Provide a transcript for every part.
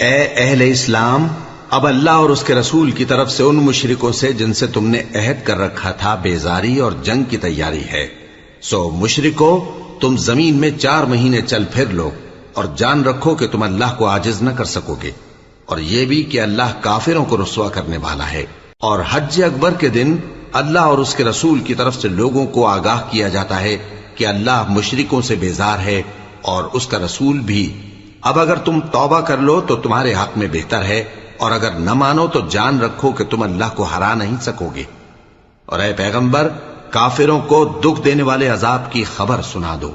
اے اہل اسلام، اب اللہ اور اس کے رسول کی طرف سے ان مشرکوں سے جن سے تم نے عہد کر رکھا تھا بیزاری اور جنگ کی تیاری ہے۔ سو مشرکو، تم زمین میں 4 مہینے چل پھر لو اور جان رکھو کہ تم اللہ کو عاجز نہ کر سکو گے، اور یہ بھی کہ اللہ کافروں کو رسوا کرنے والا ہے۔ اور حج اکبر کے دن اللہ اور اس کے رسول کی طرف سے لوگوں کو آگاہ کیا جاتا ہے کہ اللہ مشرکوں سے بیزار ہے اور اس کا رسول بھی۔ اب اگر تم توبہ کر لو تو تمہارے حق میں بہتر ہے، اور اگر نہ مانو تو جان رکھو کہ تم اللہ کو ہرا نہیں سکو گے۔ اور اے پیغمبر، کافروں کو دکھ دینے والے عذاب کی خبر سنا دو۔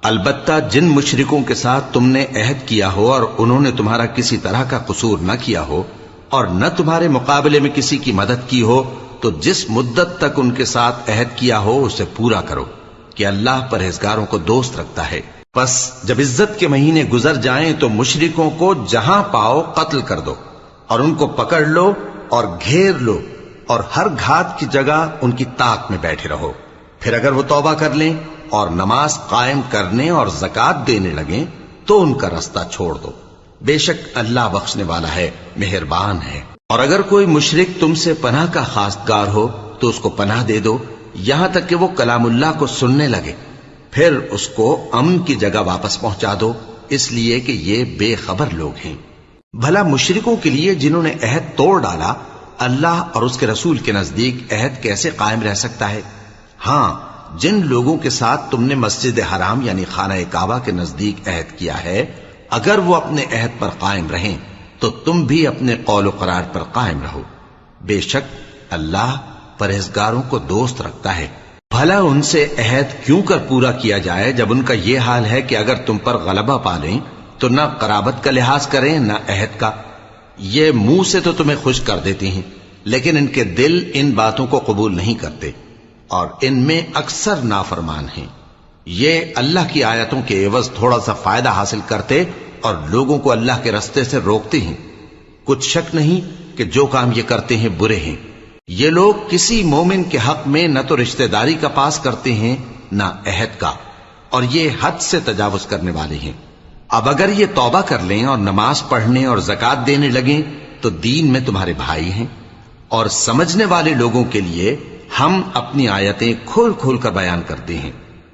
البتہ جن مشرکوں کے ساتھ تم نے عہد کیا ہو اور انہوں نے تمہارا کسی طرح کا قصور نہ کیا ہو اور نہ تمہارے مقابلے میں کسی کی مدد کی ہو، تو جس مدت تک ان کے ساتھ عہد کیا ہو اسے پورا کرو، کہ اللہ پرہیزگاروں کو دوست رکھتا ہے۔ پس جب عزت کے مہینے گزر جائیں تو مشرکوں کو جہاں پاؤ قتل کر دو، اور ان کو پکڑ لو اور گھیر لو، اور ہر گھات کی جگہ ان کی طاق میں بیٹھے رہو۔ پھر اگر وہ توبہ کر لیں اور نماز قائم کرنے اور زکوٰۃ دینے لگیں تو ان کا رستہ چھوڑ دو، بے شک اللہ بخشنے والا ہے، مہربان ہے۔ اور اگر کوئی مشرک تم سے پناہ کا خواستگار ہو تو اس کو پناہ دے دو، یہاں تک کہ وہ کلام اللہ کو سننے لگے، پھر اس کو امن کی جگہ واپس پہنچا دو، اس لیے کہ یہ بے خبر لوگ ہیں۔ بھلا مشرکوں کے لیے جنہوں نے عہد توڑ ڈالا، اللہ اور اس کے رسول کے نزدیک عہد کیسے قائم رہ سکتا ہے؟ ہاں، جن لوگوں کے ساتھ تم نے مسجد حرام یعنی خانہ کعبہ کے نزدیک عہد کیا ہے، اگر وہ اپنے عہد پر قائم رہیں تو تم بھی اپنے قول و قرار پر قائم رہو، بے شک اللہ پرہیزگاروں کو دوست رکھتا ہے۔ بھلا ان سے عہد کیوں کر پورا کیا جائے جب ان کا یہ حال ہے کہ اگر تم پر غلبہ پا لیں تو نہ قرابت کا لحاظ کریں نہ عہد کا۔ یہ منہ سے تو تمہیں خوش کر دیتی ہیں، لیکن ان کے دل ان باتوں کو قبول نہیں کرتے، اور ان میں اکثر نافرمان ہیں۔ یہ اللہ کی آیتوں کے عوض تھوڑا سا فائدہ حاصل کرتے اور لوگوں کو اللہ کے رستے سے روکتے ہیں۔ کچھ شک نہیں کہ جو کام یہ کرتے ہیں برے ہیں۔ یہ لوگ کسی مومن کے حق میں نہ تو رشتہ داری کا پاس کرتے ہیں نہ عہد کا، اور یہ حد سے تجاوز کرنے والے ہیں۔ اب اگر یہ توبہ کر لیں اور نماز پڑھنے اور زکوٰۃ دینے لگیں تو دین میں تمہارے بھائی ہیں، اور سمجھنے والے لوگوں کے لیے ہم اپنی آیتیں کھول کھول کر بیان کرتے ہیں۔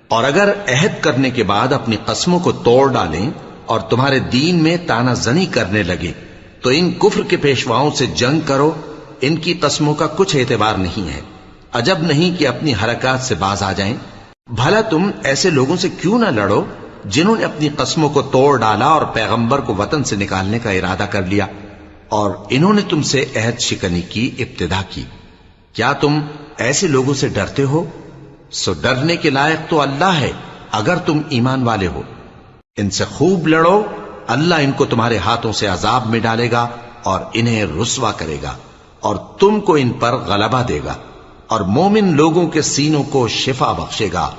اور اگر عہد کرنے کے بعد اپنی قسموں کو توڑ ڈالیں اور تمہارے دین میں تانا زنی کرنے لگے تو ان کفر کے پیشواؤں سے جنگ کرو، ان کی قسموں کا کچھ اعتبار نہیں ہے، عجب نہیں کہ اپنی حرکات سے باز آ جائیں۔ بھلا تم ایسے لوگوں سے کیوں نہ لڑو جنہوں نے اپنی قسموں کو توڑ ڈالا اور پیغمبر کو وطن سے نکالنے کا ارادہ کر لیا، اور انہوں نے تم سے عہد شکنی کی ابتدا کی۔ کیا تم ایسے لوگوں سے ڈرتے ہو؟ سو ڈرنے کے لائق تو اللہ ہے اگر تم ایمان والے ہو۔ ان سے خوب لڑو، اللہ ان کو تمہارے ہاتھوں سے عذاب میں ڈالے گا اور انہیں رسوا کرے گا، اور تم کو ان پر غلبہ دے گا، اور مومن لوگوں کے سینوں کو شفا بخشے گا،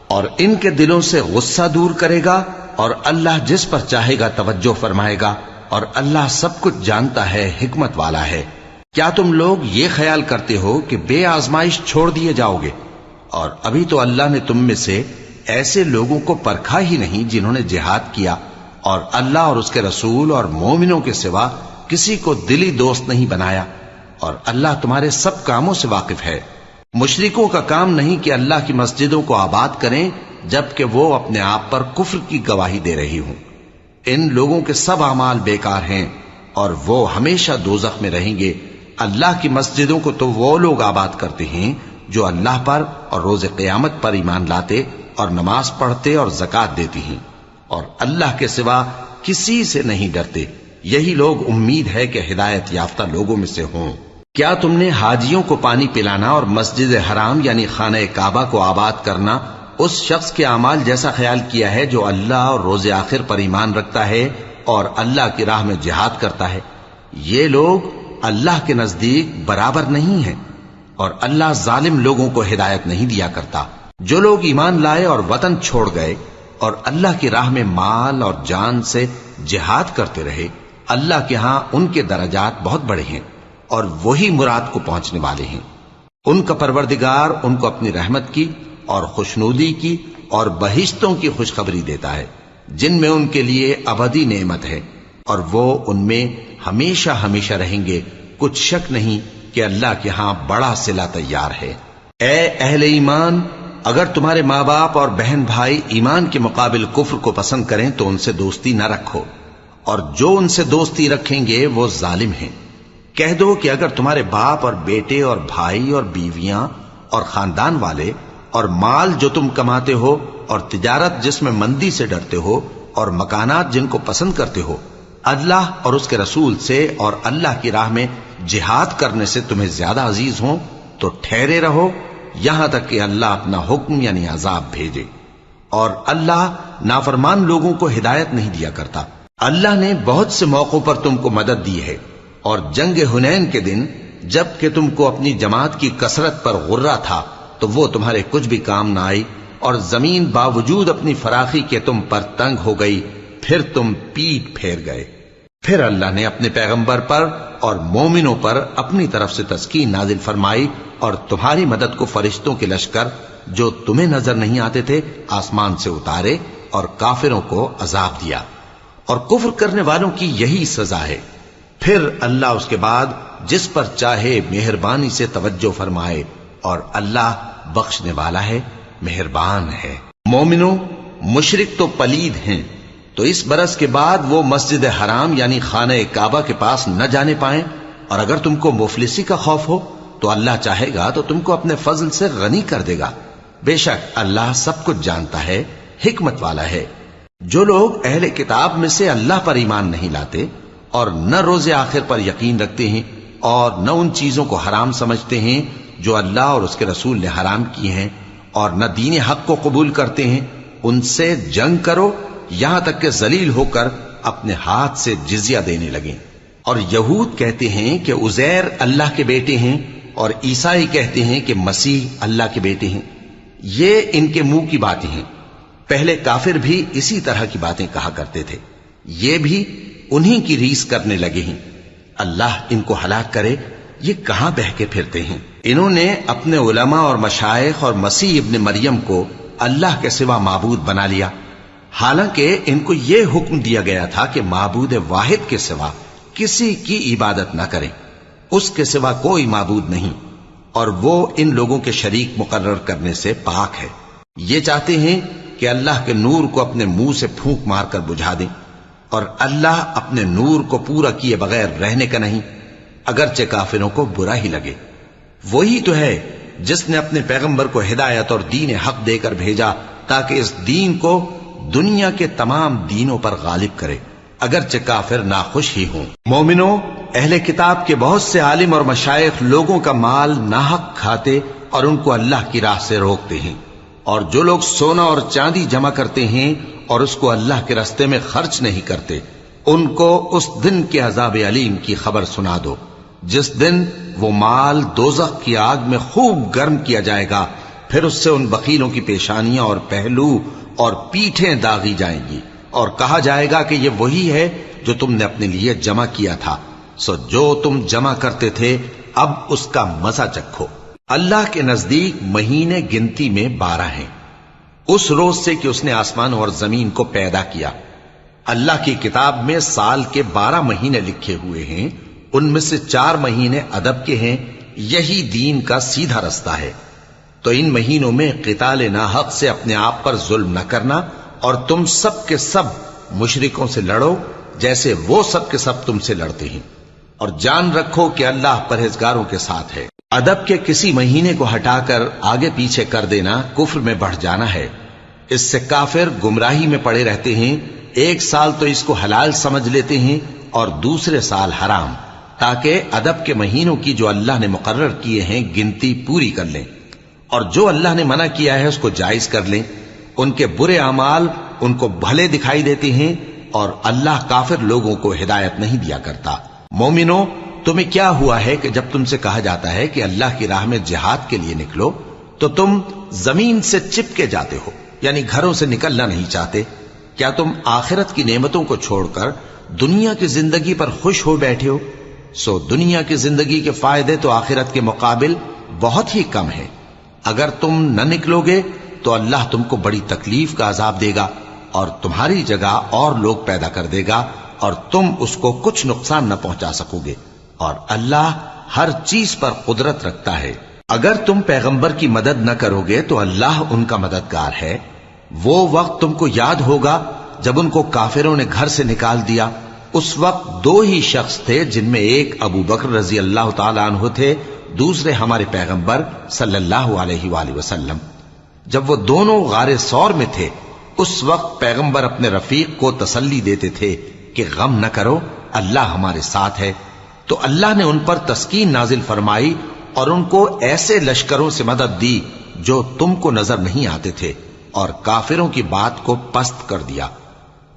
اور ان کے دلوں سے غصہ دور کرے گا، اور اللہ جس پر چاہے گا توجہ فرمائے گا، اور اللہ سب کچھ جانتا ہے، حکمت والا ہے۔ کیا تم لوگ یہ خیال کرتے ہو کہ بے آزمائش چھوڑ دیے جاؤ گے؟ اور ابھی تو اللہ نے تم میں سے ایسے لوگوں کو پرکھا ہی نہیں جنہوں نے جہاد کیا، اور اللہ اور اس کے رسول اور مومنوں کے سوا کسی کو دلی دوست نہیں بنایا، اور اللہ تمہارے سب کاموں سے واقف ہے۔ مشرکوں کا کام نہیں کہ اللہ کی مسجدوں کو آباد کریں جبکہ وہ اپنے آپ پر کفر کی گواہی دے رہی ہوں۔ ان لوگوں کے سب اعمال بیکار ہیں اور وہ ہمیشہ دوزخ میں رہیں گے۔ اللہ کی مسجدوں کو تو وہ لوگ آباد کرتے ہیں جو اللہ پر اور روز قیامت پر ایمان لاتے اور نماز پڑھتے اور زکوٰۃ دیتی ہیں، اور اللہ کے سوا کسی سے نہیں ڈرتے۔ یہی لوگ امید ہے کہ ہدایت یافتہ لوگوں میں سے ہوں۔ کیا تم نے حاجیوں کو پانی پلانا اور مسجد حرام یعنی خانہ کعبہ کو آباد کرنا اس شخص کے اعمال جیسا خیال کیا ہے جو اللہ اور روز آخر پر ایمان رکھتا ہے اور اللہ کی راہ میں جہاد کرتا ہے؟ یہ لوگ اللہ کے نزدیک برابر نہیں ہیں، اور اللہ ظالم لوگوں کو ہدایت نہیں دیا کرتا۔ جو لوگ ایمان لائے اور وطن چھوڑ گئے اور اللہ کی راہ میں مال اور جان سے جہاد کرتے رہے، اللہ کے ہاں ان کے درجات بہت بڑے ہیں، اور وہی مراد کو پہنچنے والے ہیں۔ ان کا پروردگار ان کو اپنی رحمت کی اور خوشنودی کی اور بہشتوں کی خوشخبری دیتا ہے جن میں ان کے لیے ابدی نعمت ہے، اور وہ ان میں ہمیشہ ہمیشہ رہیں گے، کچھ شک نہیں کہ اللہ کے ہاں بڑا صلہ تیار ہے۔ اے اہل ایمان، اگر تمہارے ماں باپ اور بہن بھائی ایمان کے مقابل کفر کو پسند کریں تو ان سے دوستی نہ رکھو، اور جو ان سے دوستی رکھیں گے وہ ظالم ہیں۔ کہہ دو کہ اگر تمہارے باپ اور بیٹے اور بھائی اور بیویاں اور خاندان والے اور مال جو تم کماتے ہو اور تجارت جس میں مندی سے ڈرتے ہو اور مکانات جن کو پسند کرتے ہو اللہ اور اس کے رسول سے اور اللہ کی راہ میں جہاد کرنے سے تمہیں زیادہ عزیز ہوں تو ٹھہرے رہو یہاں تک کہ اللہ اپنا حکم یعنی عذاب بھیجے، اور اللہ نافرمان لوگوں کو ہدایت نہیں دیا کرتا۔ اللہ نے بہت سے موقعوں پر تم کو مدد دی ہے، اور جنگ حنین کے دن جب کہ تم کو اپنی جماعت کی کثرت پر غرہ تھا تو وہ تمہارے کچھ بھی کام نہ آئی، اور زمین باوجود اپنی فراخی کے تم پر تنگ ہو گئی، پھر تم پیٹ پھیر گئے۔ پھر اللہ نے اپنے پیغمبر پر اور مومنوں پر اپنی طرف سے تسکین نازل فرمائی، اور تمہاری مدد کو فرشتوں کے لشکر جو تمہیں نظر نہیں آتے تھے آسمان سے اتارے، اور کافروں کو عذاب دیا، اور کفر کرنے والوں کی یہی سزا ہے۔ پھر اللہ اس کے بعد جس پر چاہے مہربانی سے توجہ فرمائے، اور اللہ بخشنے والا ہے، مہربان ہے۔ مومنوں، مشرک تو پلید ہیں، تو اس برس کے بعد وہ مسجد حرام یعنی خانہ کعبہ کے پاس نہ جانے پائیں، اور اگر تم کو مفلسی کا خوف ہو تو اللہ چاہے گا تو تم کو اپنے فضل سے غنی کر دے گا، بے شک اللہ سب کچھ جانتا ہے، حکمت والا ہے۔ جو لوگ اہل کتاب میں سے اللہ پر ایمان نہیں لاتے اور نہ روز آخر پر یقین رکھتے ہیں اور نہ ان چیزوں کو حرام سمجھتے ہیں جو اللہ اور اس کے رسول نے حرام کی ہیں، اور نہ دین حق کو قبول کرتے ہیں، ان سے جنگ کرو یہاں تک کہ ذلیل ہو کر اپنے ہاتھ سے جزیہ دینے لگیں۔ اور یہود کہتے ہیں کہ عزیر اللہ کے بیٹے ہیں، اور عیسائی کہتے ہیں کہ مسیح اللہ کے بیٹے ہیں۔ یہ ان کے منہ کی باتیں ہیں، پہلے کافر بھی اسی طرح کی باتیں کہا کرتے تھے، یہ بھی انہی کی ریس کرنے لگے ہیں۔ اللہ ان کو ہلاک کرے، یہ کہاں بہکے پھرتے ہیں۔ انہوں نے اپنے علماء اور مشائخ اور مسیح ابن مریم کو اللہ کے سوا معبود بنا لیا، حالانکہ ان کو یہ حکم دیا گیا تھا کہ معبود واحد کے سوا کسی کی عبادت نہ کریں، اس کے سوا کوئی معبود نہیں، اور وہ ان لوگوں کے شریک مقرر کرنے سے پاک ہے۔ یہ چاہتے ہیں کہ اللہ کے نور کو اپنے منہ سے پھونک مار کر بجھا دیں، اور اللہ اپنے نور کو پورا کیے بغیر رہنے کا نہیں، اگرچہ کافروں کو برا ہی لگے۔ وہی تو ہے جس نے اپنے پیغمبر کو ہدایت اور دین حق دے کر بھیجا تاکہ اس دین کو دنیا کے تمام دینوں پر غالب کرے، اگرچہ کافر ناخوش ہی ہوں۔ مومنوں، اہل کتاب کے بہت سے عالم اور مشائخ لوگوں کا مال ناحق کھاتے اور ان کو اللہ کی راہ سے روکتے ہیں، اور جو لوگ سونا اور چاندی جمع کرتے ہیں اور اس کو اللہ کے راستے میں خرچ نہیں کرتے، ان کو اس دن کے عذاب علیم کی خبر سنا دو، جس دن وہ مال دوزخ کی آگ میں خوب گرم کیا جائے گا، پھر اس سے ان بخیلوں کی پیشانیاں اور پہلو اور پیٹھیں داغی جائیں گی، اور کہا جائے گا کہ یہ وہی ہے جو تم نے اپنے لیے جمع کیا تھا، سو جو تم جمع کرتے تھے اب اس کا مزہ چکھو۔ اللہ کے نزدیک مہینے گنتی میں 12 ہیں، اس روز سے کہ اس نے آسمان اور زمین کو پیدا کیا۔ اللہ کی کتاب میں سال کے 12 مہینے لکھے ہوئے ہیں، ان میں سے 4 مہینے ادب کے ہیں، یہی دین کا سیدھا رستہ ہے۔ تو ان مہینوں میں قتال ناحق سے اپنے آپ پر ظلم نہ کرنا، اور تم سب کے سب مشرکوں سے لڑو جیسے وہ سب کے سب تم سے لڑتے ہیں، اور جان رکھو کہ اللہ پرہیزگاروں کے ساتھ ہے۔ ادب کے کسی مہینے کو ہٹا کر آگے پیچھے کر دینا کفر میں بڑھ جانا ہے، اس سے کافر گمراہی میں پڑے رہتے ہیں۔ ایک سال تو اس کو حلال سمجھ لیتے ہیں اور دوسرے سال حرام، تاکہ ادب کے مہینوں کی جو اللہ نے مقرر کیے ہیں گنتی پوری کر لیں، اور جو اللہ نے منع کیا ہے اس کو جائز کر لیں۔ ان کے برے اعمال ان کو بھلے دکھائی دیتے ہیں، اور اللہ کافر لوگوں کو ہدایت نہیں دیا کرتا۔ مومنوں، تمہیں کیا ہوا ہے کہ جب تم سے کہا جاتا ہے کہ اللہ کی راہ میں جہاد کے لیے نکلو تو تم زمین سے چپکے جاتے ہو، یعنی گھروں سے نکلنا نہیں چاہتے؟ کیا تم آخرت کی نعمتوں کو چھوڑ کر دنیا کی زندگی پر خوش ہو بیٹھے ہو؟ سو دنیا کی زندگی کے فائدے تو آخرت کے مقابل بہت ہی کم ہے۔ اگر تم نہ نکلو گے تو اللہ تم کو بڑی تکلیف کا عذاب دے گا، اور تمہاری جگہ اور لوگ پیدا کر دے گا، اور تم اس کو کچھ نقصان نہ پہنچا سکو گے، اور اللہ ہر چیز پر قدرت رکھتا ہے۔ اگر تم پیغمبر کی مدد نہ کرو گے تو اللہ ان کا مددگار ہے۔ وہ وقت تم کو یاد ہوگا جب ان کو کافروں نے گھر سے نکال دیا۔ اس وقت دو ہی شخص تھے، جن میں ایک ابو بکر رضی اللہ تعالی عنہ تھے، دوسرے ہمارے پیغمبر صلی اللہ علیہ وآلہ وسلم۔ جب وہ دونوں غار ثور میں تھے، اس وقت پیغمبر اپنے رفیق کو تسلی دیتے تھے کہ غم نہ کرو، اللہ ہمارے ساتھ ہے۔ تو اللہ نے ان پر تسکین نازل فرمائی اور ان کو ایسے لشکروں سے مدد دی جو تم کو نظر نہیں آتے تھے، اور کافروں کی بات کو پست کر دیا۔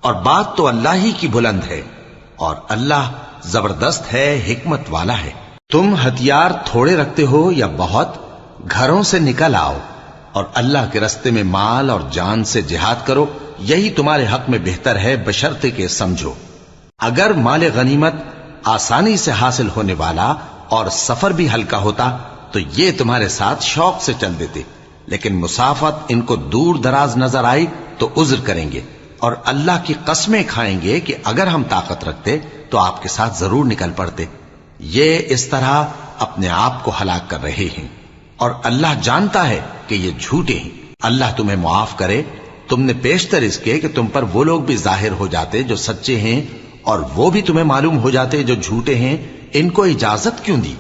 اور بات تو اللہ ہی کی بلند ہے، اور اللہ زبردست ہے، حکمت والا ہے۔ تم ہتھیار تھوڑے رکھتے ہو یا بہت، گھروں سے نکل آؤ اور اللہ کے رستے میں مال اور جان سے جہاد کرو، یہی تمہارے حق میں بہتر ہے، بشرطے کہ سمجھو۔ اگر مال غنیمت آسانی سے حاصل ہونے والا اور سفر بھی ہلکا ہوتا تو یہ تمہارے ساتھ شوق سے چل دیتے، لیکن مسافت ان کو دور دراز نظر آئی تو عذر کریں گے، اور اللہ کی قسمیں کھائیں گے کہ اگر ہم طاقت رکھتے تو آپ کے ساتھ ضرور نکل پڑتے۔ یہ اس طرح اپنے آپ کو ہلاک کر رہے ہیں، اور اللہ جانتا ہے کہ یہ جھوٹے ہیں۔ اللہ تمہیں معاف کرے، تم نے پیشتر اس کے کہ تم پر وہ لوگ بھی ظاہر ہو جاتے جو سچے ہیں، اور وہ بھی تمہیں معلوم ہو جاتے جو جھوٹے ہیں۔ ان کو اجازت کیوں دی؟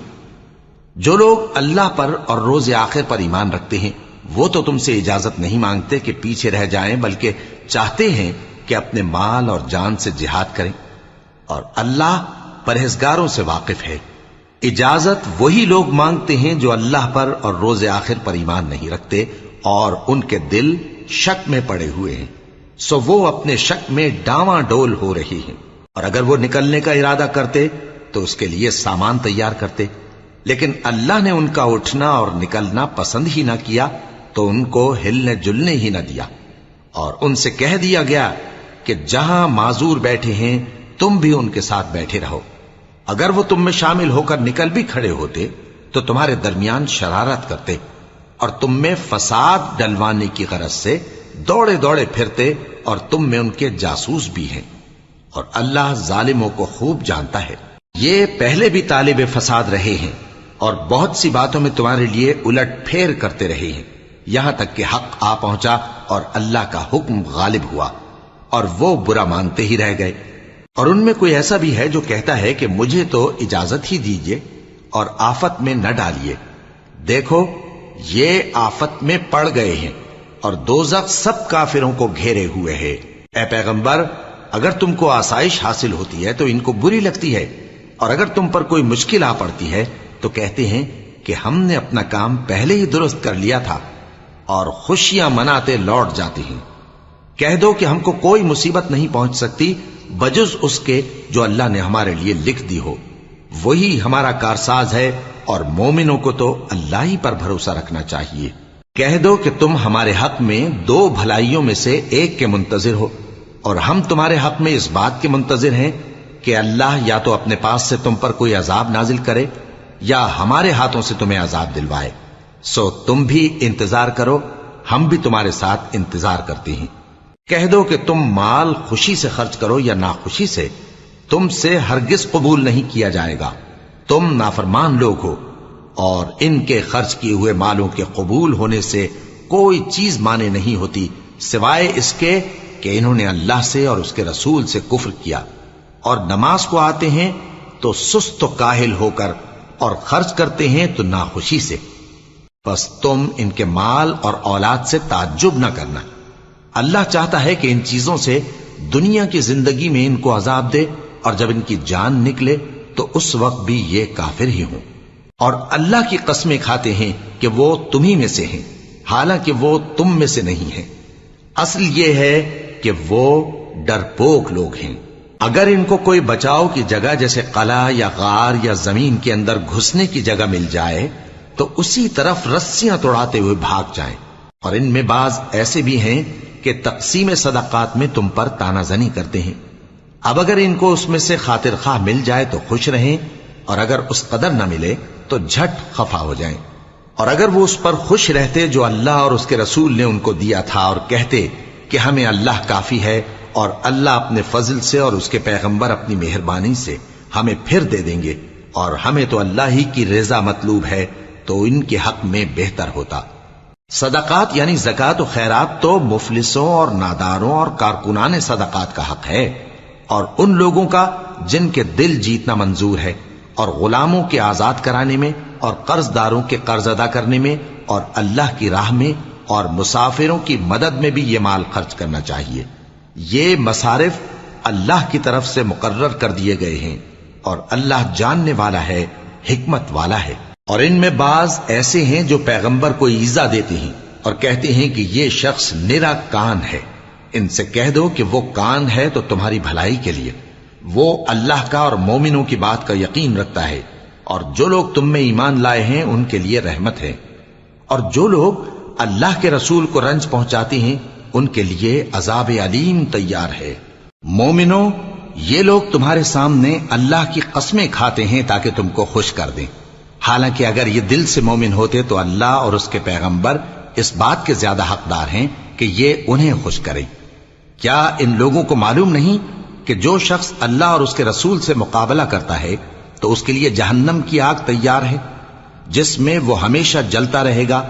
جو لوگ اللہ پر اور روز آخر پر ایمان رکھتے ہیں وہ تو تم سے اجازت نہیں مانگتے کہ پیچھے رہ جائیں، بلکہ چاہتے ہیں کہ اپنے مال اور جان سے جہاد کریں، اور اللہ پرہیزگاروں سے واقف ہے۔ اجازت وہی لوگ مانگتے ہیں جو اللہ پر اور روز آخر پر ایمان نہیں رکھتے اور ان کے دل شک میں پڑے ہوئے ہیں، سو وہ اپنے شک میں ڈاواں ڈول ہو رہی ہیں۔ اور اگر وہ نکلنے کا ارادہ کرتے تو اس کے لیے سامان تیار کرتے، لیکن اللہ نے ان کا اٹھنا اور نکلنا پسند ہی نہ کیا تو ان کو ہلنے جلنے ہی نہ دیا، اور ان سے کہہ دیا گیا کہ جہاں معذور بیٹھے ہیں تم بھی ان کے ساتھ بیٹھے رہو۔ اگر وہ تم میں شامل ہو کر نکل بھی کھڑے ہوتے تو تمہارے درمیان شرارت کرتے اور تم میں فساد ڈلوانے کی غرض سے دوڑے دوڑے پھرتے، اور تم میں ان کے جاسوس بھی ہیں، اور اللہ ظالموں کو خوب جانتا ہے۔ یہ پہلے بھی طالب فساد رہے ہیں اور بہت سی باتوں میں تمہارے لیے الٹ پھیر کرتے رہے ہیں، یہاں تک کہ حق آ پہنچا اور اللہ کا حکم غالب ہوا، اور وہ برا مانتے ہی رہ گئے۔ اور ان میں کوئی ایسا بھی ہے جو کہتا ہے کہ مجھے تو اجازت ہی دیجئے اور آفت میں نہ ڈالیے۔ دیکھو یہ آفت میں پڑ گئے ہیں، اور دوزخ سب کافروں کو گھیرے ہوئے ہے۔ اے پیغمبر، اگر تم کو آسائش حاصل ہوتی ہے تو ان کو بری لگتی ہے، اور اگر تم پر کوئی مشکل آ پڑتی ہے تو کہتے ہیں کہ ہم نے اپنا کام پہلے ہی درست کر لیا تھا، اور خوشیاں مناتے لوٹ جاتے ہیں۔ کہہ دو کہ ہم کو کوئی مصیبت نہیں پہنچ سکتی بجز اس کے جو اللہ نے ہمارے لیے لکھ دی ہو، وہی ہمارا کارساز ہے، اور مومنوں کو تو اللہ ہی پر بھروسہ رکھنا چاہیے۔ کہہ دو کہ تم ہمارے حق میں دو بھلائیوں میں سے ایک کے منتظر ہو، اور ہم تمہارے حق میں اس بات کے منتظر ہیں کہ اللہ یا تو اپنے پاس سے تم پر کوئی عذاب نازل کرے یا ہمارے ہاتھوں سے تمہیں عذاب دلوائے، سو تم بھی انتظار کرو، ہم بھی تمہارے ساتھ انتظار کرتے ہیں۔ کہہ دو کہ تم مال خوشی سے خرچ کرو یا ناخوشی سے، تم سے ہرگز قبول نہیں کیا جائے گا، تم نافرمان لوگ ہو، اور ان کے خرچ کیے ہوئے مالوں کے قبول ہونے سے کوئی چیز مانے نہیں ہوتی سوائے اس کے کہ انہوں نے اللہ سے اور اس کے رسول سے کفر کیا، اور نماز کو آتے ہیں تو سست و کاہل ہو کر، اور خرچ کرتے ہیں تو ناخوشی سے۔ بس تم ان کے مال اور اولاد سے تعجب نہ کرنا، اللہ چاہتا ہے کہ ان چیزوں سے دنیا کی زندگی میں ان کو عذاب دے، اور جب ان کی جان نکلے تو اس وقت بھی یہ کافر ہی ہوں، اور اللہ کی قسمیں کھاتے ہیں کہ وہ تمہیں میں سے ہیں، حالانکہ وہ تم میں سے نہیں ہیں۔ اصل یہ ہے کہ وہ ڈرپوک لوگ ہیں۔ اگر ان کو کوئی بچاؤ کی جگہ جیسے قلعہ یا غار یا زمین کے اندر گھسنے کی جگہ مل جائے تو اسی طرف رسیاں توڑاتے ہوئے بھاگ جائیں، اور ان میں بعض ایسے بھی ہیں کہ تقسیم صدقات میں تم پر تانا زنی کرتے ہیں۔ اب اگر ان کو اس میں سے خاطر خواہ مل جائے تو خوش رہیں، اور اگر اس قدر نہ ملے تو جھٹ خفا ہو جائیں۔ اور اگر وہ اس پر خوش رہتے جو اللہ اور اس کے رسول نے ان کو دیا تھا، اور کہتے کہ ہمیں اللہ کافی ہے اور اللہ اپنے فضل سے اور اس کے پیغمبر اپنی مہربانی سے ہمیں پھر دے دیں گے، اور ہمیں تو اللہ ہی کی رضا مطلوب ہے، تو ان کے حق میں بہتر ہوتا۔ صدقات یعنی زکوٰۃ و خیرات تو مفلسوں اور ناداروں اور کارکنان صدقات کا حق ہے، اور ان لوگوں کا جن کے دل جیتنا منظور ہے، اور غلاموں کے آزاد کرانے میں، اور قرض داروں کے قرض ادا کرنے میں، اور اللہ کی راہ میں اور مسافروں کی مدد میں بھی یہ مال خرچ کرنا چاہیے۔ یہ مصارف اللہ کی طرف سے مقرر کر دیے گئے ہیں، اور اللہ جاننے والا ہے، حکمت والا ہے۔ اور ان میں بعض ایسے ہیں جو پیغمبر کو ایذا دیتے ہیں اور کہتے ہیں کہ یہ شخص نرا کان ہے۔ ان سے کہہ دو کہ وہ کان ہے تو تمہاری بھلائی کے لیے، وہ اللہ کا اور مومنوں کی بات کا یقین رکھتا ہے، اور جو لوگ تم میں ایمان لائے ہیں ان کے لیے رحمت ہے، اور جو لوگ اللہ کے رسول کو رنج پہنچاتے ہیں ان کے لیے عذاب علیم تیار ہے۔ مومنوں، یہ لوگ تمہارے سامنے اللہ کی قسمیں کھاتے ہیں تاکہ تم کو خوش کر دیں، حالانکہ اگر یہ دل سے مومن ہوتے تو اللہ اور اس کے پیغمبر اس بات کے زیادہ حقدار ہیں کہ یہ انہیں خوش کرے۔ کیا ان لوگوں کو معلوم نہیں کہ جو شخص اللہ اور اس کے رسول سے مقابلہ کرتا ہے تو اس کے لیے جہنم کی آگ تیار ہے، جس میں وہ ہمیشہ جلتا رہے گا؟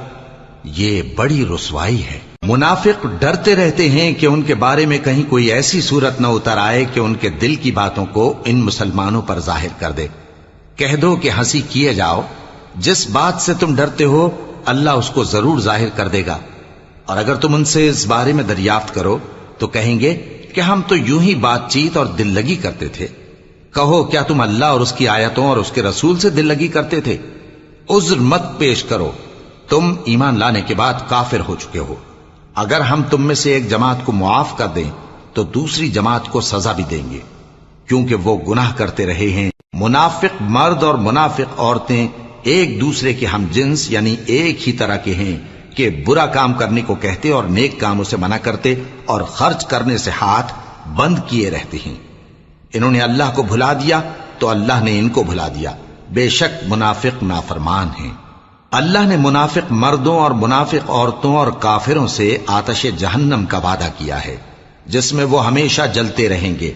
یہ بڑی رسوائی ہے۔ منافق ڈرتے رہتے ہیں کہ ان کے بارے میں کہیں کوئی ایسی صورت نہ اتر آئے کہ ان کے دل کی باتوں کو ان مسلمانوں پر ظاہر کر دے۔ کہہ دو کہ ہنسی کیے جاؤ، جس بات سے تم ڈرتے ہو اللہ اس کو ضرور ظاہر کر دے گا، اور اگر تم ان سے اس بارے میں دریافت کرو تو کہیں گے کہ ہم تو یوں ہی بات چیت اور دل لگی کرتے تھے۔ کہو کیا تم اللہ اور اس کی آیتوں اور اس کے رسول سے دل لگی کرتے تھے؟ عذر مت پیش کرو، تم ایمان لانے کے بعد کافر ہو چکے ہو۔ اگر ہم تم میں سے ایک جماعت کو معاف کر دیں تو دوسری جماعت کو سزا بھی دیں گے، کیونکہ وہ گناہ کرتے رہے ہیں۔ منافق مرد اور منافق عورتیں ایک دوسرے کے ہم جنس یعنی ایک ہی طرح کے ہیں کہ برا کام کرنے کو کہتے اور نیک کاموں سے منع کرتے اور خرچ کرنے سے ہاتھ بند کیے رہتے ہیں۔ انہوں نے اللہ کو بھلا دیا تو اللہ نے ان کو بھلا دیا، بے شک منافق نافرمان ہیں۔ اللہ نے منافق مردوں اور منافق عورتوں اور کافروں سے آتش جہنم کا وعدہ کیا ہے جس میں وہ ہمیشہ جلتے رہیں گے،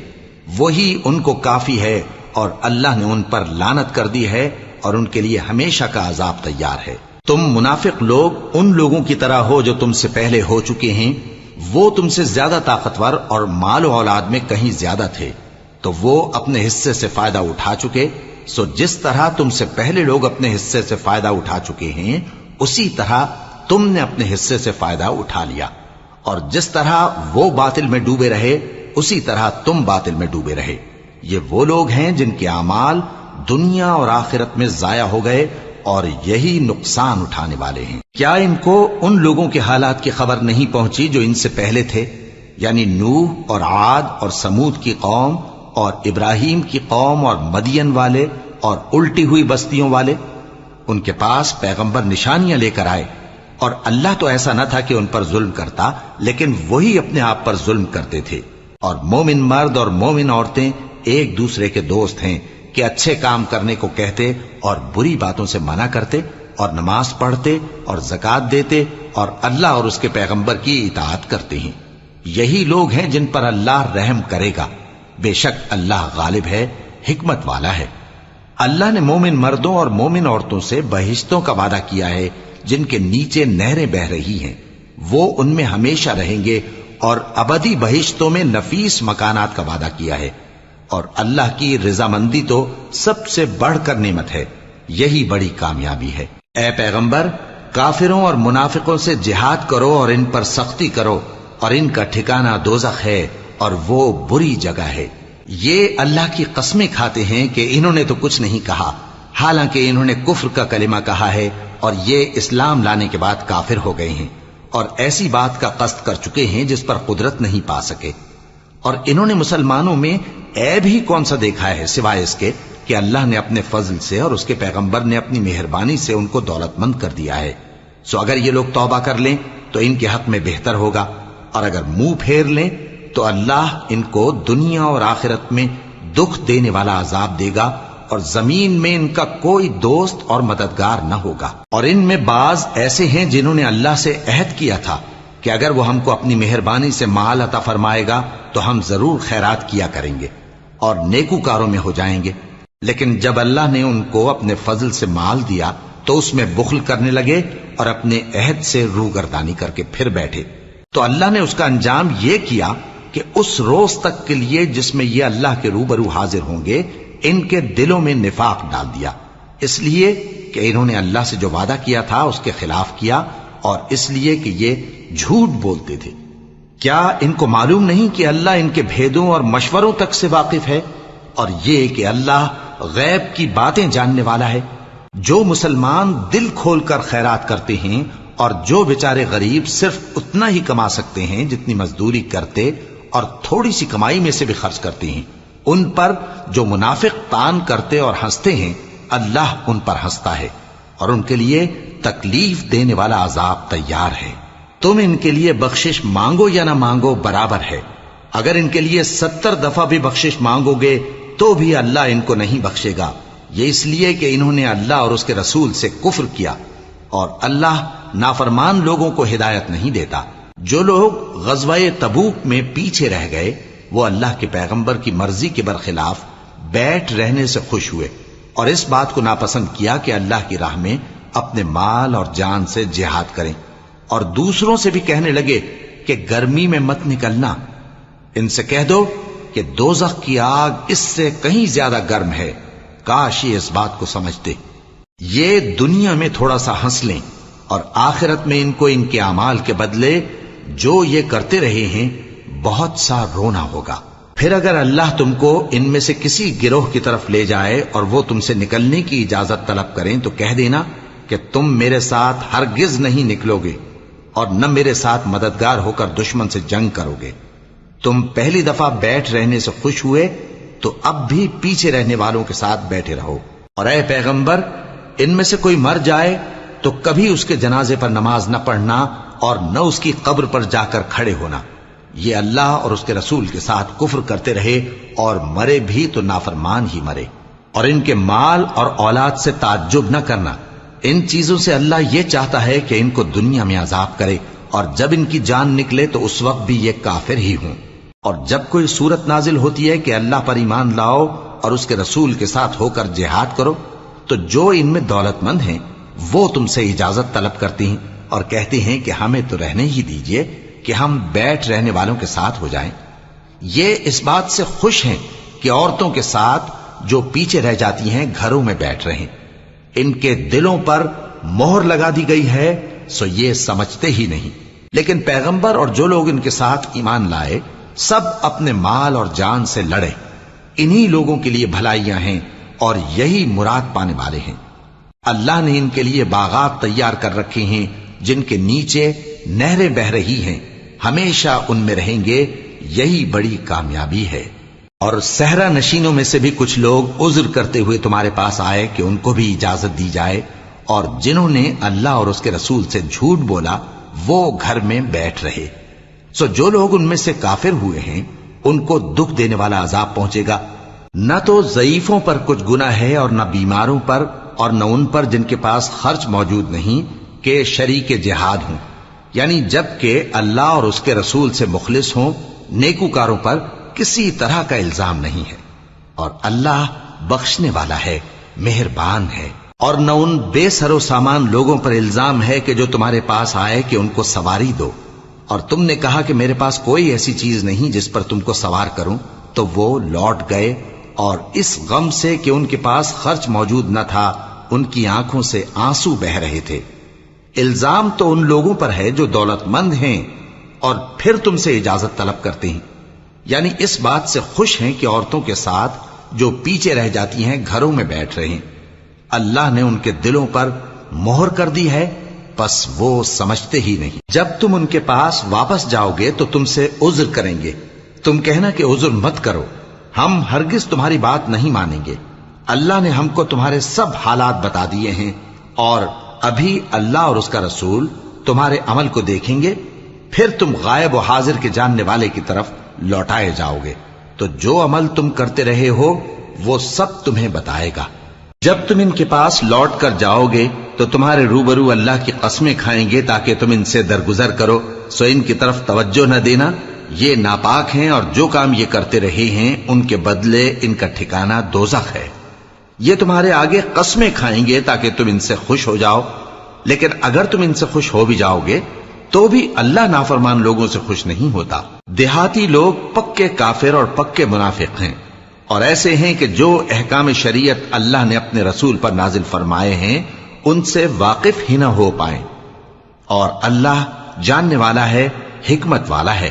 وہی ان کو کافی ہے، اور اللہ نے ان پر لعنت کر دی ہے اور ان کے لیے ہمیشہ کا عذاب تیار ہے۔ تم منافق لوگ ان لوگوں کی طرح ہو جو تم سے پہلے ہو چکے ہیں، وہ تم سے زیادہ طاقتور اور مال و اولاد میں کہیں زیادہ تھے، تو وہ اپنے حصے سے فائدہ اٹھا چکے، سو جس طرح تم سے پہلے لوگ اپنے حصے سے فائدہ اٹھا چکے ہیں اسی طرح تم نے اپنے حصے سے فائدہ اٹھا لیا، اور جس طرح وہ باطل میں ڈوبے رہے اسی طرح تم باطل میں ڈوبے رہے۔ یہ وہ لوگ ہیں جن کے اعمال دنیا اور آخرت میں ضائع ہو گئے اور یہی نقصان اٹھانے والے ہیں۔ کیا ان کو ان لوگوں کے حالات کی خبر نہیں پہنچی جو ان سے پہلے تھے، یعنی نوح اور عاد اور سمود کی قوم اور ابراہیم کی قوم اور مدین والے اور الٹی ہوئی بستیوں والے؟ ان کے پاس پیغمبر نشانیاں لے کر آئے، اور اللہ تو ایسا نہ تھا کہ ان پر ظلم کرتا، لیکن وہی اپنے آپ پر ظلم کرتے تھے۔ اور مومن مرد اور مومن عورتیں ایک دوسرے کے دوست ہیں کہ اچھے کام کرنے کو کہتے اور بری باتوں سے منع کرتے، اور نماز پڑھتے اور زکوٰۃ دیتے اور اللہ اور اس کے پیغمبر کی اطاعت کرتے ہیں۔ یہی لوگ ہیں جن پر اللہ رحم کرے گا، بے شک اللہ غالب ہے، حکمت والا ہے۔ اللہ نے مومن مردوں اور مومن عورتوں سے بہشتوں کا وعدہ کیا ہے جن کے نیچے نہریں بہ رہی ہیں، وہ ان میں ہمیشہ رہیں گے، اور ابدی بہشتوں میں نفیس مکانات کا وعدہ کیا ہے۔ اور اللہ کی رضامندی تو سب سے بڑھ کر نعمت ہے، یہی بڑی کامیابی ہے۔ اے پیغمبر، کافروں اور منافقوں سے جہاد کرو اور ان پر سختی کرو، اور ان کا ٹھکانہ دوزخ ہے اور وہ بری جگہ ہے۔ یہ اللہ کی قسمیں کھاتے ہیں کہ انہوں نے تو کچھ نہیں کہا، حالانکہ انہوں نے کفر کا کلمہ کہا ہے اور یہ اسلام لانے کے بعد کافر ہو گئے ہیں، اور ایسی بات کا قصد کر چکے ہیں جس پر قدرت نہیں پا سکے۔ اور انہوں نے مسلمانوں میں عیب ہی کون سا دیکھا ہے سوائے اس کے کہ اللہ نے اپنے فضل سے اور اس کے پیغمبر نے اپنی مہربانی سے ان کو دولت مند کر دیا ہے۔ سو اگر یہ لوگ توبہ کر لیں تو ان کے حق میں بہتر ہوگا، اور اگر منہ پھیر لیں تو اللہ ان کو دنیا اور آخرت میں دکھ دینے والا عذاب دے گا، اور زمین میں ان کا کوئی دوست اور مددگار نہ ہوگا۔ اور ان میں بعض ایسے ہیں جنہوں نے اللہ سے عہد کیا تھا کہ اگر وہ ہم کو اپنی مہربانی سے مال عطا فرمائے گا تو ہم ضرور خیرات کیا کریں گے اور نیکوکاروں میں ہو جائیں گے، لیکن جب اللہ نے ان کو اپنے فضل سے مال دیا تو اس میں بخل کرنے لگے اور اپنے عہد سے روگردانی کر کے پھر بیٹھے، تو اللہ نے اس کا انجام یہ کیا کہ اس روز تک کے لیے جس میں یہ اللہ کے روبرو حاضر ہوں گے ان کے دلوں میں نفاق ڈال دیا، اس لیے کہ انہوں نے اللہ سے جو وعدہ کیا تھا اس کے خلاف کیا، اور اس لیے کہ یہ جھوٹ بولتے تھے۔ کیا ان کو معلوم نہیں کہ اللہ ان کے بھیدوں اور مشوروں تک سے واقف ہے، اور یہ کہ اللہ غیب کی باتیں جاننے والا ہے؟ جو مسلمان دل کھول کر خیرات کرتے ہیں اور جو بیچارے غریب صرف اتنا ہی کما سکتے ہیں جتنی مزدوری کرتے اور تھوڑی سی کمائی میں سے بھی خرچ کرتے ہیں، ان پر جو منافق تان کرتے اور ہنستے ہیں اللہ ان پر ہنستا ہے اور ان کے لیے تکلیف دینے والا عذاب تیار ہے۔ تم ان کے لیے بخشش مانگو یا نہ مانگو برابر ہے، اگر ان کے لیے 70 دفعہ بھی بخشش مانگو گے تو بھی اللہ ان کو نہیں بخشے گا، یہ اس لیے کہ انہوں نے اللہ اور اس کے رسول سے کفر کیا، اور اللہ نافرمان لوگوں کو ہدایت نہیں دیتا۔ جو لوگ غزوہ تبوک میں پیچھے رہ گئے وہ اللہ کے پیغمبر کی مرضی کے برخلاف بیٹھ رہنے سے خوش ہوئے اور اس بات کو ناپسند کیا کہ اللہ کی راہ میں اپنے مال اور جان سے جہاد کریں، اور دوسروں سے بھی کہنے لگے کہ گرمی میں مت نکلنا، ان سے کہہ دو کہ دوزخ کی آگ اس سے کہیں زیادہ گرم ہے، کاش یہ اس بات کو سمجھتے۔ یہ دنیا میں تھوڑا سا ہنس لیں اور آخرت میں ان کو ان کے اعمال کے بدلے جو یہ کرتے رہے ہیں بہت سا رونا ہوگا۔ پھر اگر اللہ تم کو ان میں سے کسی گروہ کی طرف لے جائے اور وہ تم سے نکلنے کی اجازت طلب کریں تو کہہ دینا کہ تم میرے ساتھ ہرگز نہیں نکلو گے اور نہ میرے ساتھ مددگار ہو کر دشمن سے جنگ کرو گے۔ تم پہلی دفعہ بیٹھ رہنے سے خوش ہوئے تو اب بھی پیچھے رہنے والوں کے ساتھ بیٹھے رہو، اور اے پیغمبر ان میں سے کوئی مر جائے تو کبھی اس کے جنازے پر نماز نہ پڑھنا اور نہ اس کی قبر پر جا کر کھڑے ہونا، یہ اللہ اور اس کے رسول کے ساتھ کفر کرتے رہے اور مرے بھی تو نافرمان ہی مرے۔ اور ان کے مال اور اولاد سے تعجب نہ کرنا، ان چیزوں سے اللہ یہ چاہتا ہے کہ ان کو دنیا میں عذاب کرے اور جب ان کی جان نکلے تو اس وقت بھی یہ کافر ہی ہوں۔ اور جب کوئی صورت نازل ہوتی ہے کہ اللہ پر ایمان لاؤ اور اس کے رسول کے ساتھ ہو کر جہاد کرو تو جو ان میں دولت مند ہیں وہ تم سے اجازت طلب کرتی ہیں اور کہتے ہیں کہ ہمیں تو رہنے ہی دیجئے کہ ہم بیٹھ رہنے والوں کے ساتھ ہو جائیں۔ یہ اس بات سے خوش ہیں کہ عورتوں کے ساتھ جو پیچھے رہ جاتی ہیں گھروں میں بیٹھ رہیں، ان کے دلوں پر مہر لگا دی گئی ہے سو یہ سمجھتے ہی نہیں۔ لیکن پیغمبر اور جو لوگ ان کے ساتھ ایمان لائے سب اپنے مال اور جان سے لڑے، انہی لوگوں کے لیے بھلائیاں ہیں اور یہی مراد پانے والے ہیں۔ اللہ نے ان کے لیے باغات تیار کر رکھے ہیں جن کے نیچے نہریں بہ رہی ہیں، ہمیشہ ان میں رہیں گے، یہی بڑی کامیابی ہے۔ اور صحرا نشینوں میں سے بھی کچھ لوگ عذر کرتے ہوئے تمہارے پاس آئے کہ ان کو بھی اجازت دی جائے، اور جنہوں نے اللہ اور اس کے رسول سے جھوٹ بولا وہ گھر میں بیٹھ رہے۔ سو جو لوگ ان میں سے کافر ہوئے ہیں ان کو دکھ دینے والا عذاب پہنچے گا، نہ تو ضعیفوں پر کچھ گناہ ہے اور نہ بیماروں پر اور نہ ان پر جن کے پاس خرچ موجود نہیں کہ شریک جہاد ہوں، یعنی جب کہ اللہ اور اس کے رسول سے مخلص ہوں، نیکوکاروں پر کسی طرح کا الزام نہیں ہے، اور اللہ بخشنے والا ہے، مہربان ہے۔ اور نہ ان بے سر و سامان لوگوں پر الزام ہے کہ جو تمہارے پاس آئے کہ ان کو سواری دو، اور تم نے کہا کہ میرے پاس کوئی ایسی چیز نہیں جس پر تم کو سوار کروں، تو وہ لوٹ گئے، اور اس غم سے کہ ان کے پاس خرچ موجود نہ تھا ان کی آنکھوں سے آنسو بہ رہے تھے۔ الزام تو ان لوگوں پر ہے جو دولت مند ہیں اور پھر تم سے اجازت طلب کرتے ہیں، یعنی اس بات سے خوش ہیں کہ عورتوں کے ساتھ جو پیچھے رہ جاتی ہیں گھروں میں بیٹھ رہے ہیں۔ اللہ نے ان کے دلوں پر مہر کر دی ہے پس وہ سمجھتے ہی نہیں۔ جب تم ان کے پاس واپس جاؤ گے تو تم سے عذر کریں گے، تم کہنا کہ عذر مت کرو، ہم ہرگز تمہاری بات نہیں مانیں گے۔ اللہ نے ہم کو تمہارے سب حالات بتا دیے ہیں، اور ابھی اللہ اور اس کا رسول تمہارے عمل کو دیکھیں گے، پھر تم غائب و حاضر کے جاننے والے کی طرف لوٹائے جاؤ گے، تو جو عمل تم کرتے رہے ہو وہ سب تمہیں بتائے گا۔ جب تم ان کے پاس لوٹ کر جاؤ گے تو تمہارے روبرو اللہ کی قسمیں کھائیں گے تاکہ تم ان سے درگزر کرو سو ان کی طرف توجہ نہ دینا، یہ ناپاک ہیں اور جو کام یہ کرتے رہے ہیں ان کے بدلے ان کا ٹھکانہ دوزخ ہے۔ یہ تمہارے آگے قسمیں کھائیں گے تاکہ تم ان سے خوش ہو جاؤ، لیکن اگر تم ان سے خوش ہو بھی جاؤ گے تو بھی اللہ نافرمان لوگوں سے خوش نہیں ہوتا۔ دیہاتی لوگ پکے کافر اور پکے منافق ہیں، اور ایسے ہیں کہ جو احکام شریعت اللہ نے اپنے رسول پر نازل فرمائے ہیں ان سے واقف ہی نہ ہو پائیں، اور اللہ جاننے والا ہے، حکمت والا ہے۔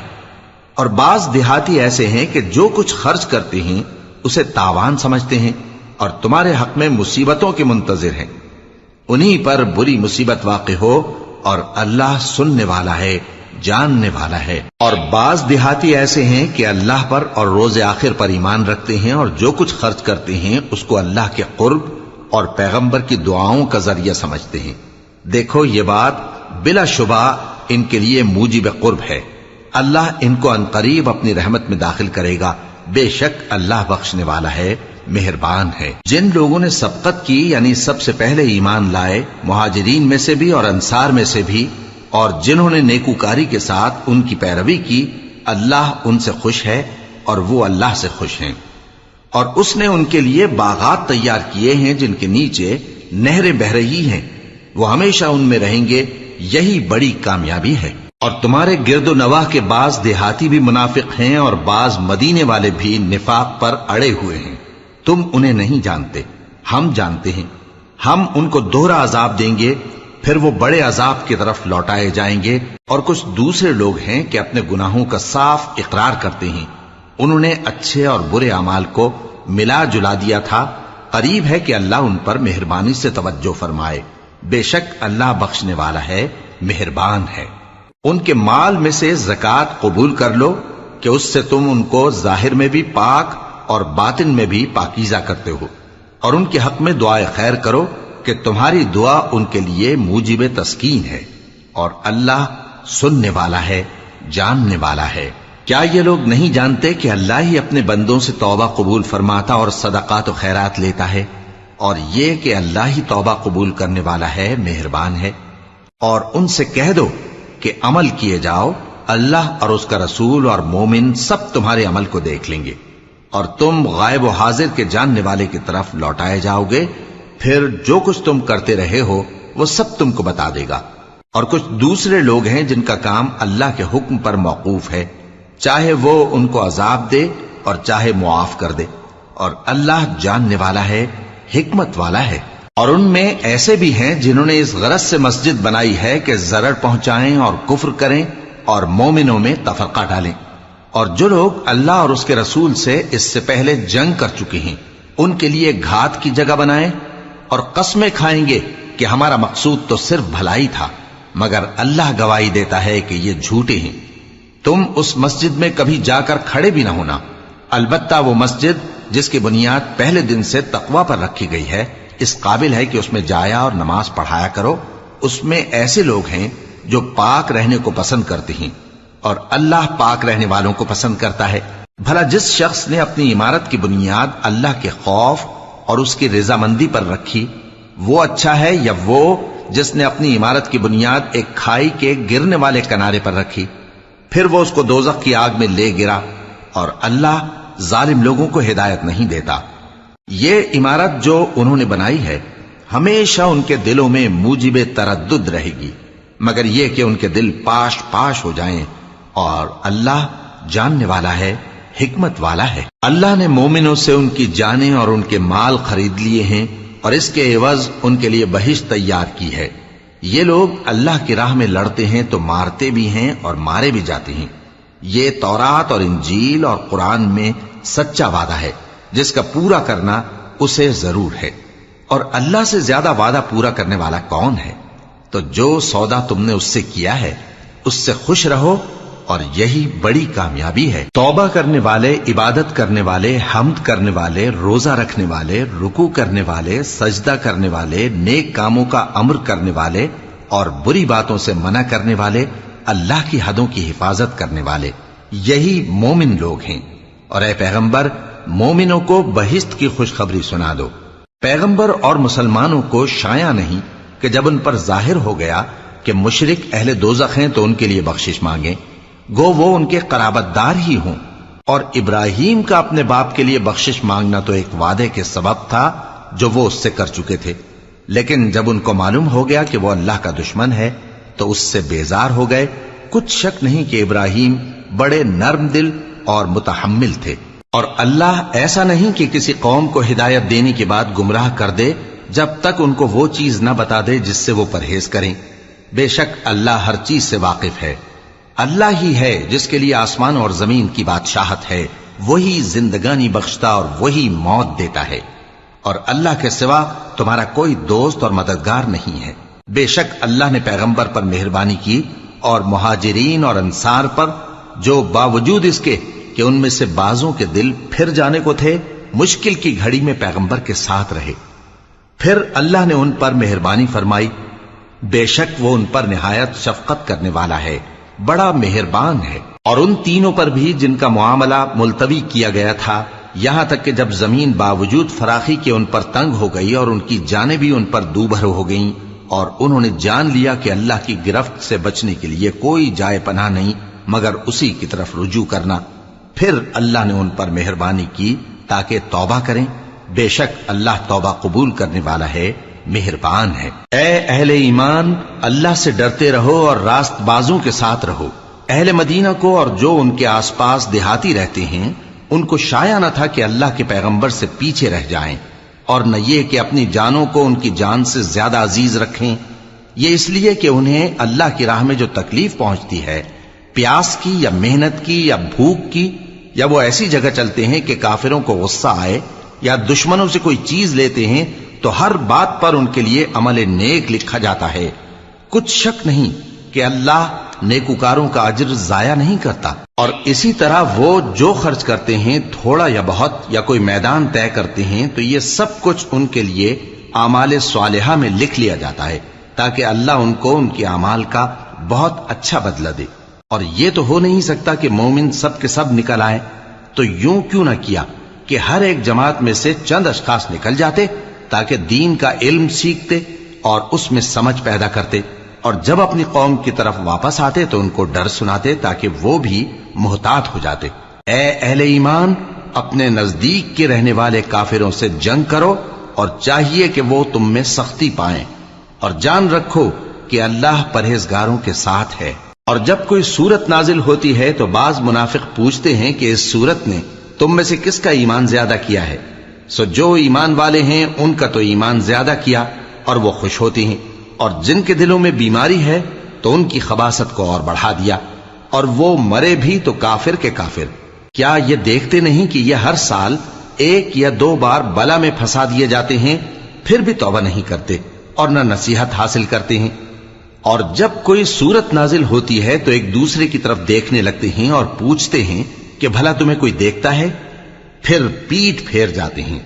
اور بعض دیہاتی ایسے ہیں کہ جو کچھ خرچ کرتے ہیں اسے تاوان سمجھتے ہیں اور تمہارے حق میں مصیبتوں کے منتظر ہیں، انہی پر بری مصیبت واقع ہو، اور اللہ سننے والا ہے، جاننے والا ہے۔ اور بعض دیہاتی ایسے ہیں کہ اللہ پر اور روز آخر پر ایمان رکھتے ہیں، اور جو کچھ خرچ کرتے ہیں اس کو اللہ کے قرب اور پیغمبر کی دعاؤں کا ذریعہ سمجھتے ہیں۔ دیکھو یہ بات بلا شبہ ان کے لیے موجب قرب ہے، اللہ ان کو عنقریب اپنی رحمت میں داخل کرے گا، بے شک اللہ بخشنے والا ہے، مہربان ہے۔ جن لوگوں نے سبقت کی یعنی سب سے پہلے ایمان لائے، مہاجرین میں سے بھی اور انصار میں سے بھی، اور جنہوں نے نیکوکاری کے ساتھ ان کی پیروی کی، اللہ ان سے خوش ہے اور وہ اللہ سے خوش ہیں۔ اور اس نے ان کے لیے باغات تیار کیے ہیں جن کے نیچے نہریں بہ رہی ہیں، وہ ہمیشہ ان میں رہیں گے، یہی بڑی کامیابی ہے۔ اور تمہارے گرد و نواح کے بعض دیہاتی بھی منافق ہیں اور بعض مدینے والے بھی نفاق پر اڑے ہوئے ہیں، تم انہیں نہیں جانتے، ہم جانتے ہیں۔ ہم ان کو دوہرا عذاب دیں گے، پھر وہ بڑے عذاب کی طرف لوٹائے جائیں گے۔ اور کچھ دوسرے لوگ ہیں کہ اپنے گناہوں کا صاف اقرار کرتے ہیں، انہوں نے اچھے اور برے اعمال کو ملا جلا دیا تھا، قریب ہے کہ اللہ ان پر مہربانی سے توجہ فرمائے، بے شک اللہ بخشنے والا ہے، مہربان ہے۔ ان کے مال میں سے زکوٰۃ قبول کر لو کہ اس سے تم ان کو ظاہر میں بھی پاک اور باطن میں بھی پاکیزہ کرتے ہو، اور ان کے حق میں دعائے خیر کرو کہ تمہاری دعا ان کے لیے موجب تسکین ہے، اور اللہ سننے والا ہے، جاننے والا ہے۔ کیا یہ لوگ نہیں جانتے کہ اللہ ہی اپنے بندوں سے توبہ قبول فرماتا اور صدقات و خیرات لیتا ہے، اور یہ کہ اللہ ہی توبہ قبول کرنے والا ہے، مہربان ہے۔ اور ان سے کہہ دو کہ عمل کیے جاؤ، اللہ اور اس کا رسول اور مومن سب تمہارے عمل کو دیکھ لیں گے، اور تم غائب و حاضر کے جاننے والے کی طرف لوٹائے جاؤ گے، پھر جو کچھ تم کرتے رہے ہو وہ سب تم کو بتا دے گا۔ اور کچھ دوسرے لوگ ہیں جن کا کام اللہ کے حکم پر موقوف ہے، چاہے وہ ان کو عذاب دے اور چاہے معاف کر دے، اور اللہ جاننے والا ہے، حکمت والا ہے۔ اور ان میں ایسے بھی ہیں جنہوں نے اس غرض سے مسجد بنائی ہے کہ ضرر پہنچائیں اور کفر کریں اور مومنوں میں تفرقہ ڈالیں، اور جو لوگ اللہ اور اس کے رسول سے اس سے پہلے جنگ کر چکے ہیں ان کے لیے گھات کی جگہ بنائیں، اور قسمیں کھائیں گے کہ ہمارا مقصود تو صرف بھلائی تھا، مگر اللہ گواہی دیتا ہے کہ یہ جھوٹے ہیں۔ تم اس مسجد میں کبھی جا کر کھڑے بھی نہ ہونا، البتہ وہ مسجد جس کی بنیاد پہلے دن سے تقوی پر رکھی گئی ہے اس قابل ہے کہ اس میں جایا اور نماز پڑھایا کرو۔ اس میں ایسے لوگ ہیں جو پاک رہنے کو پسند کرتے ہیں، اور اللہ پاک رہنے والوں کو پسند کرتا ہے۔ بھلا جس شخص نے اپنی عمارت کی بنیاد اللہ کے خوف اور اس کی رضامندی پر رکھی، وہ اچھا ہے یا وہ جس نے اپنی عمارت کی بنیاد ایک کھائی کے گرنے والے کنارے پر رکھی، پھر وہ اس کو دوزخ کی آگ میں لے گرا، اور اللہ ظالم لوگوں کو ہدایت نہیں دیتا۔ یہ عمارت جو انہوں نے بنائی ہے ہمیشہ ان کے دلوں میں موجب تردد رہے گی، مگر یہ کہ ان کے دل پاش پاش ہو جائیں، اور اللہ جاننے والا ہے، حکمت والا ہے۔ اللہ نے مومنوں سے ان کی جانیں اور ان کے مال خرید لیے ہیں، اور اس کے عوض ان کے لیے بہشت تیار کی ہے۔ یہ لوگ اللہ کی راہ میں لڑتے ہیں تو مارتے بھی ہیں اور مارے بھی جاتے ہیں۔ یہ تورات اور انجیل اور قرآن میں سچا وعدہ ہے جس کا پورا کرنا اسے ضرور ہے، اور اللہ سے زیادہ وعدہ پورا کرنے والا کون ہے؟ تو جو سودا تم نے اس سے کیا ہے اس سے خوش رہو، اور یہی بڑی کامیابی ہے۔ توبہ کرنے والے، عبادت کرنے والے، حمد کرنے والے، روزہ رکھنے والے، رکوع کرنے والے، سجدہ کرنے والے، نیک کاموں کا امر کرنے والے اور بری باتوں سے منع کرنے والے، اللہ کی حدوں کی حفاظت کرنے والے، یہی مومن لوگ ہیں۔ اور اے پیغمبر، مومنوں کو بہشت کی خوشخبری سنا دو۔ پیغمبر اور مسلمانوں کو شایع نہیں کہ جب ان پر ظاہر ہو گیا کہ مشرک اہل دوزخ ہیں تو ان کے لیے بخشش مانگیں، گو وہ ان کے قرابت دار ہی ہوں۔ اور ابراہیم کا اپنے باپ کے لیے بخشش مانگنا تو ایک وعدے کے سبب تھا جو وہ اس سے کر چکے تھے، لیکن جب ان کو معلوم ہو گیا کہ وہ اللہ کا دشمن ہے تو اس سے بیزار ہو گئے۔ کچھ شک نہیں کہ ابراہیم بڑے نرم دل اور متحمل تھے، اور اللہ ایسا نہیں کہ کسی قوم کو ہدایت دینے کے بعد گمراہ کر دے جب تک ان کو وہ چیز نہ بتا دے جس سے وہ پرہیز کریں۔ بے شک اللہ ہر چیز سے واقف ہے۔ اللہ ہی ہے جس کے لیے آسمان اور زمین کی بادشاہت ہے، وہی زندگانی بخشتا اور وہی موت دیتا ہے، اور اللہ کے سوا تمہارا کوئی دوست اور مددگار نہیں ہے۔ بے شک اللہ نے پیغمبر پر مہربانی کی اور مہاجرین اور انصار پر، جو باوجود اس کے کہ ان میں سے بعضوں کے دل پھر جانے کو تھے، مشکل کی گھڑی میں پیغمبر کے ساتھ رہے۔ پھر اللہ نے ان پر مہربانی فرمائی، بے شک وہ ان پر نہایت شفقت کرنے والا ہے، بڑا مہربان ہے۔ اور ان تینوں پر بھی جن کا معاملہ ملتوی کیا گیا تھا، یہاں تک کہ جب زمین باوجود فراخی کے ان پر تنگ ہو گئی اور ان کی جانیں بھی ان پر دوبھر ہو گئیں، اور انہوں نے جان لیا کہ اللہ کی گرفت سے بچنے کے لیے کوئی جائے پناہ نہیں مگر اسی کی طرف رجوع کرنا، پھر اللہ نے ان پر مہربانی کی تاکہ توبہ کریں۔ بے شک اللہ توبہ قبول کرنے والا ہے، مہربان ہے۔ اے اہل ایمان، اللہ سے ڈرتے رہو اور راست بازوں کے ساتھ رہو۔ اہل مدینہ کو اور جو ان کے آس پاس دیہاتی رہتے ہیں، ان کو شایع نہ تھا کہ اللہ کے پیغمبر سے پیچھے رہ جائیں، اور نہ یہ کہ اپنی جانوں کو ان کی جان سے زیادہ عزیز رکھیں۔ یہ اس لیے کہ انہیں اللہ کی راہ میں جو تکلیف پہنچتی ہے، پیاس کی یا محنت کی یا بھوک کی، یا وہ ایسی جگہ چلتے ہیں کہ کافروں کو غصہ آئے، یا دشمنوں سے کوئی چیز لیتے ہیں، تو ہر بات پر ان کے لیے عمل نیک لکھا جاتا ہے۔ کچھ شک نہیں کہ اللہ نیکوکاروں کا اجر ضائع نہیں کرتا۔ اور اسی طرح وہ جو خرچ کرتے ہیں، تھوڑا یا بہت، یا کوئی میدان طے کرتے ہیں، تو یہ سب کچھ ان کے لیے اعمال صالحہ میں لکھ لیا جاتا ہے، تاکہ اللہ ان کو ان کے اعمال کا بہت اچھا بدلہ دے۔ اور یہ تو ہو نہیں سکتا کہ مومن سب کے سب نکل آئیں، تو یوں کیوں نہ کیا کہ ہر ایک جماعت میں سے چند اشخاص نکل جاتے تاکہ دین کا علم سیکھتے اور اس میں سمجھ پیدا کرتے، اور جب اپنی قوم کی طرف واپس آتے تو ان کو ڈر سناتے تاکہ وہ بھی محتاط ہو جاتے۔ اے اہل ایمان، اپنے نزدیک کے رہنے والے کافروں سے جنگ کرو، اور چاہیے کہ وہ تم میں سختی پائیں، اور جان رکھو کہ اللہ پرہیزگاروں کے ساتھ ہے۔ اور جب کوئی سورت نازل ہوتی ہے تو بعض منافق پوچھتے ہیں کہ اس سورت نے تم میں سے کس کا ایمان زیادہ کیا ہے؟ سو جو ایمان والے ہیں ان کا تو ایمان زیادہ کیا، اور وہ خوش ہوتی ہیں، اور جن کے دلوں میں بیماری ہے تو ان کی خباثت کو اور بڑھا دیا، اور وہ مرے بھی تو کافر کے کافر۔ کیا یہ دیکھتے نہیں کہ یہ ہر سال 1 یا 2 بار بلا میں پھنسا دیے جاتے ہیں، پھر بھی توبہ نہیں کرتے اور نہ نصیحت حاصل کرتے ہیں؟ اور جب کوئی سورت نازل ہوتی ہے تو ایک دوسرے کی طرف دیکھنے لگتے ہیں اور پوچھتے ہیں کہ بھلا تمہیں کوئی دیکھتا ہے؟ پھر پیٹ پھیر جاتے ہیں۔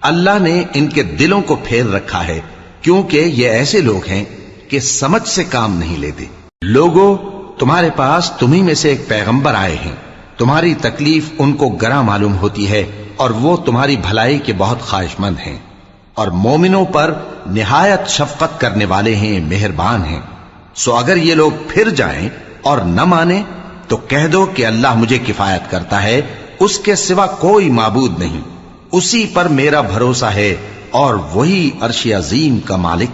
اللہ نے ان کے دلوں کو پھیر رکھا ہے، کیونکہ یہ ایسے لوگ ہیں کہ سمجھ سے کام نہیں لیتے۔ لوگوں، تمہارے پاس تمہیں میں سے ایک پیغمبر آئے ہیں، تمہاری تکلیف ان کو گراں معلوم ہوتی ہے، اور وہ تمہاری بھلائی کے بہت خواہش مند ہیں، اور مومنوں پر نہایت شفقت کرنے والے ہیں، مہربان ہیں۔ سو اگر یہ لوگ پھر جائیں اور نہ مانیں تو کہہ دو کہ اللہ مجھے کفایت کرتا ہے، اس کے سوا کوئی معبود نہیں، اسی پر میرا بھروسہ ہے، اور وہی عرش عظیم کا مالک ہے۔